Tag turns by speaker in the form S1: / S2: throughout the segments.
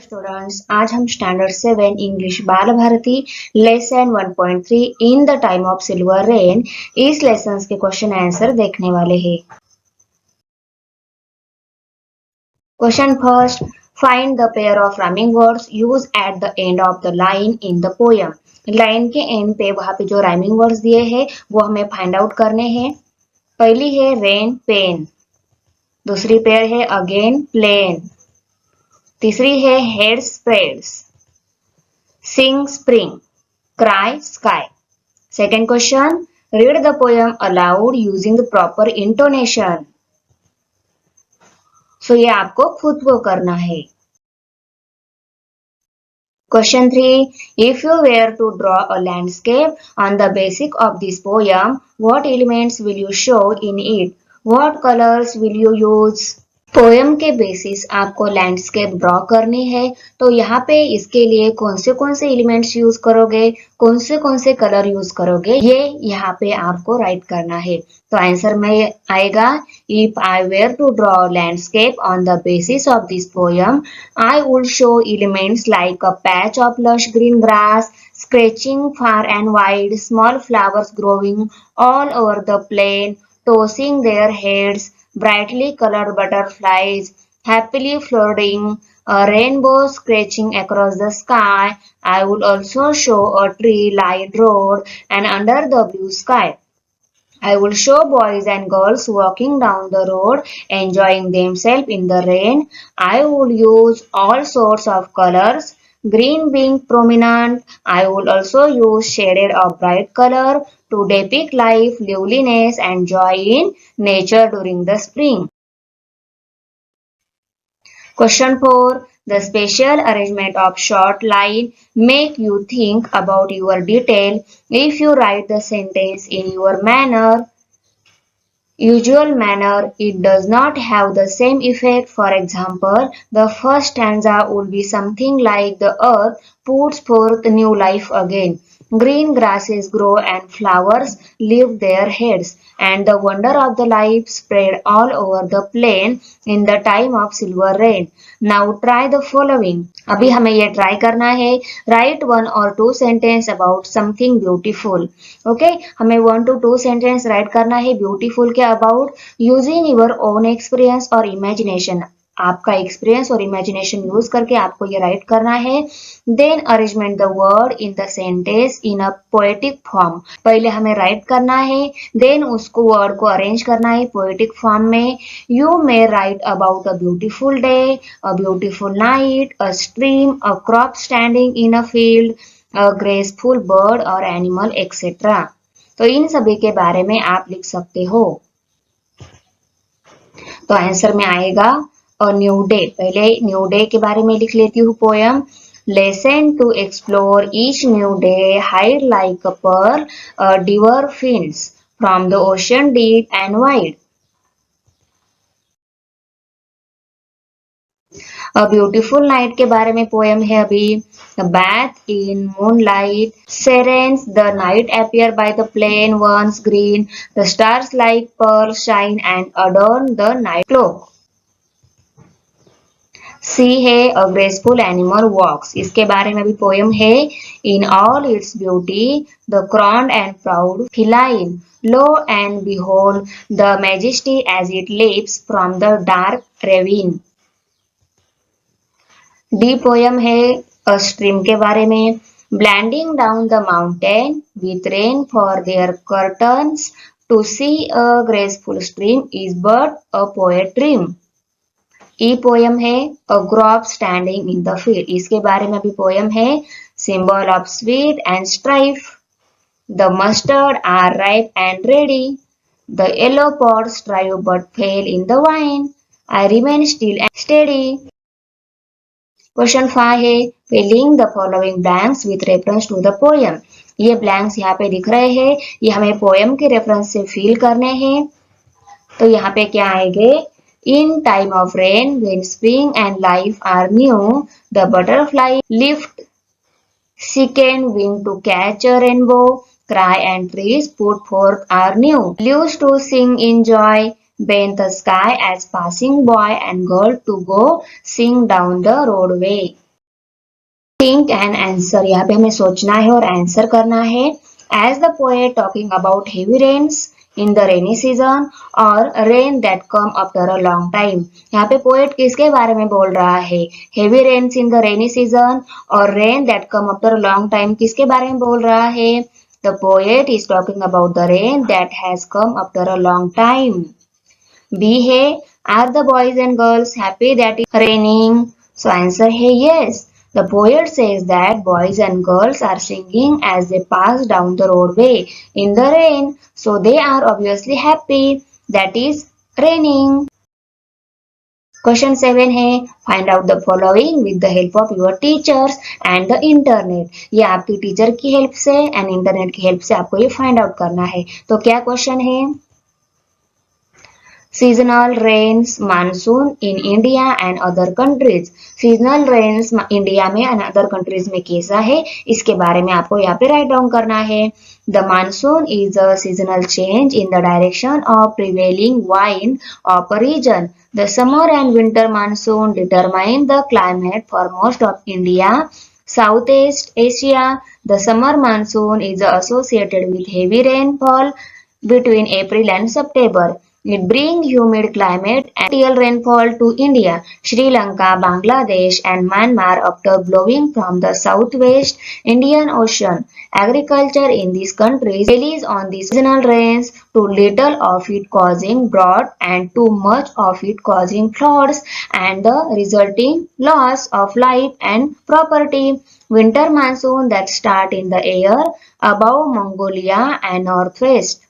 S1: Students, आज हम standard 7 English Bal Bharati lesson 1.3 in the time of silver rain इस lesson के क्वेश्चन आंसर देखने वाले हैं। Question first, find the pair of rhyming words use at the end of the line in the poem. Line के end पे वहां पे जो राइमिंग वर्ड्स दिए हैं वो हमें फाइंड आउट करने हैं। पहली है रेन पेन, दूसरी पेयर है अगेन प्लेन, तीसरी है head spreads, sing spring, cry sky. Second question, read the poem aloud using the proper intonation. So ये आपको खुद को करना है. Question 3, if you were to draw a landscape on the basis of this poem, what elements will you show in it? What colors will you use? Poem के basis आपको landscape draw करनी है, तो यहाँ पे इसके लिए कौन से एलिमेंट्स यूज करोगे, कौन से कलर यूज करोगे, ये यहाँ पे आपको राइट करना है। तो आंसर में आएगा, if I were to draw landscape on the basis of this poem, I would show elements like a patch of lush green grass, stretching far and wide, small flowers growing all over the plain, tossing their heads, brightly colored butterflies, happily floating, a rainbow scratching across the sky. I would also show a tree-lined road and under the blue sky. I would show boys and girls walking down the road, enjoying themselves in the rain. I would use all sorts of colors, green being prominent. I would also use shaded or bright color to depict life, liveliness, and joy in nature during the spring. Question 4. The special arrangement of short line make you think about your detail. If you write the sentence in your usual manner, it does not have the same effect. For example, the first stanza would be something like the earth puts forth new life again. Green grasses grow and flowers lift their heads, and the wonder of the life spread all over the plain in the time of silver rain. Now try the following. अभी हमें ये try करना है. Write 1 or 2 sentences about something beautiful. Okay, हमें 1 to 2 sentence right करना है beautiful के about, using your own experience और इमेजिनेशन. आपका एक्सपीरियंस और इमेजिनेशन यूज करके आपको ये राइट करना है. Then arrangement the word in the sentence in a poetic form. पहले हमें राइट करना है, देन उसको वर्ड को अरेंज करना है पोएटिक फॉर्म में. You may right about a beautiful day, a beautiful night, a stream, a crop standing in a field, a graceful bird or animal etc. तो इन सभी के बारे में आप लिख सकते हो. तो आंसर में आएगा अ न्यू डे. पहले न्यू डे के बारे में लिख लेती हूँ poem. Listen to explore each new day, hide like a pearl, a diver fins from the ocean deep and wide. A beautiful night के बारे में पोयम है अभी. Bath in moonlight, serene the night appear by the plain once green, the stars like pearl shine and adorn the night cloak. सी है अ graceful animal वॉक्स. इसके बारे में भी पोयम है. In all its beauty the crowned and proud feline, lo and behold the majesty as it leaps from the dark ravine. D poem है a stream के बारे में. Blending down the mountain with rain for their curtains, to see a graceful stream is but a poet dream. E poem है a crop standing in the field. इसके बारे में भी poem है. Symbol of sweet and strife, the mustard are ripe and ready, the yellow pods strive but fail in the wine, I remain still and steady. Question 5 है filling the following blanks with reference to the poem. ये blanks यहाँ पे दिख रहे हैं, ये हमें poem के रेफरेंस से फिल करने हैं. तो यहाँ पे क्या आएंगे. In time of rain when spring and life are new, the butterfly lift second wing to catch a rainbow, cry and trees put forth are new, leaves to sing in joy, bend the sky as passing boy and girl to go sing down the roadway. Think and answer, यहाँ पे हमें सोचना है और answer करना है। As the poet talking about heavy rains in the rainy season और rain that come after a long time. यहाँ पे पोएट किसके बारे में बोल रहा है? Heavy rains in the rainy season और rain that come after a long time किसके बारे में बोल रहा है? The poet is talking about the rain that has come after a long time. B है, are the boys and girls happy that is raining? So answer है yes. The poet says that boys and girls are singing as they pass down the roadway in the rain. So they are obviously happy. That is raining. Question 7 है, find out the following with the help of your teachers and the internet. ये आपकी teacher की help से and internet की help से आपको ये find out करना है। तो क्या क्वेश्चन है? Seasonal rains, monsoon in India and other countries. Seasonal rains India में and other countries में कैसा है, इसके बारे में आपको यहाँ पे राइट डाउन करना है। The monsoon is a seasonal change in the direction of prevailing wind of a region. The summer and winter monsoon determine the climate for most of India. Southeast Asia, the summer monsoon is associated with heavy rainfall between April and September. It brings humid climate and tidal rainfall to India, Sri Lanka, Bangladesh and Myanmar after blowing from the southwest Indian Ocean. Agriculture in these countries relies on the seasonal rains, too little of it causing drought and too much of it causing floods and the resulting loss of life and property. Winter monsoon that start in the air above Mongolia and northwest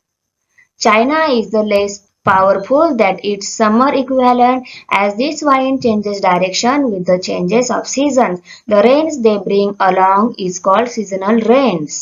S1: China is the less powerful than its summer equivalent as this wind changes direction with the changes of seasons. The rains they bring along is called seasonal rains.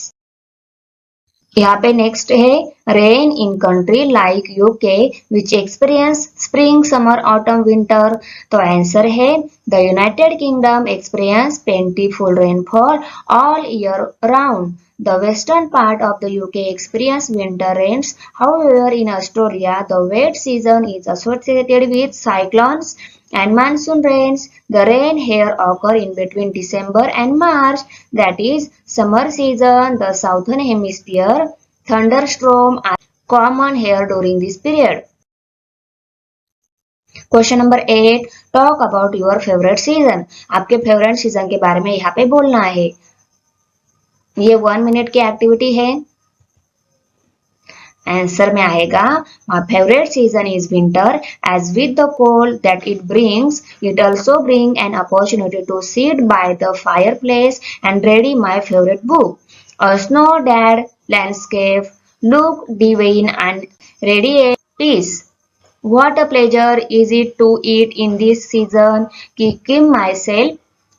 S1: यहाँ पे next है rain in country like UK which experience spring summer autumn winter. तो answer है the United kingdom experience plentiful rainfall all year round. The western part of the UK experience winter rains. However, in Australia, the wet season is associated with cyclones and monsoon rains. The rain here occur in between December and March, that is summer season. The southern hemisphere thunderstorms are common here during this period. Question number 8, talk about your favourite season. आपके favourite season के बारे में यहाँ पे बोलना है। ये 1 minute की एक्टिविटी है। आंसर में आएगा my favourite season is winter as with the cold that it brings it also bring an opportunity to sit by the fireplace and read my favorite book. A snow-clad landscape look divine and radiate peace. What a pleasure is it to eat in this season,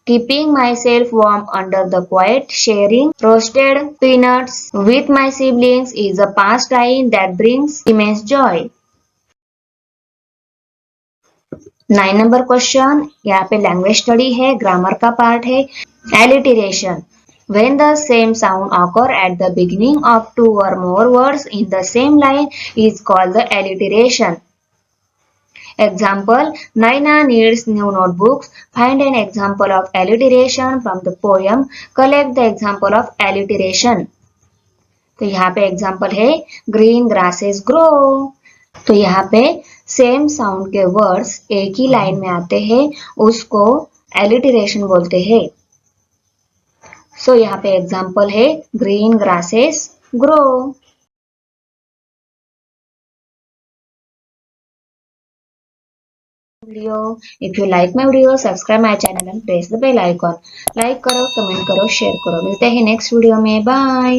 S1: keeping myself warm under the quiet, sharing roasted peanuts with my siblings is a pastime that brings immense joy. 9 number question, यहाँ पे language study है, grammar का part है। Alliteration, when the same sound occur at the beginning of two or more words in the same line is called the alliteration. Example, Naina needs new notebooks. Find an example of alliteration from the poem. Collect the example of alliteration. तो यहाँ पे example है green grasses grow. तो यहाँ पे same sound के words एक ही line में आते हैं, उसको एलिटरेशन बोलते हैं। सो यहाँ पे एग्जाम्पल है green grasses grow. video. If you like my video, subscribe my channel and press the bell icon. Like करो, कमेंट करो, शेयर करो। मिलते हैं नेक्स्ट वीडियो में। बाय।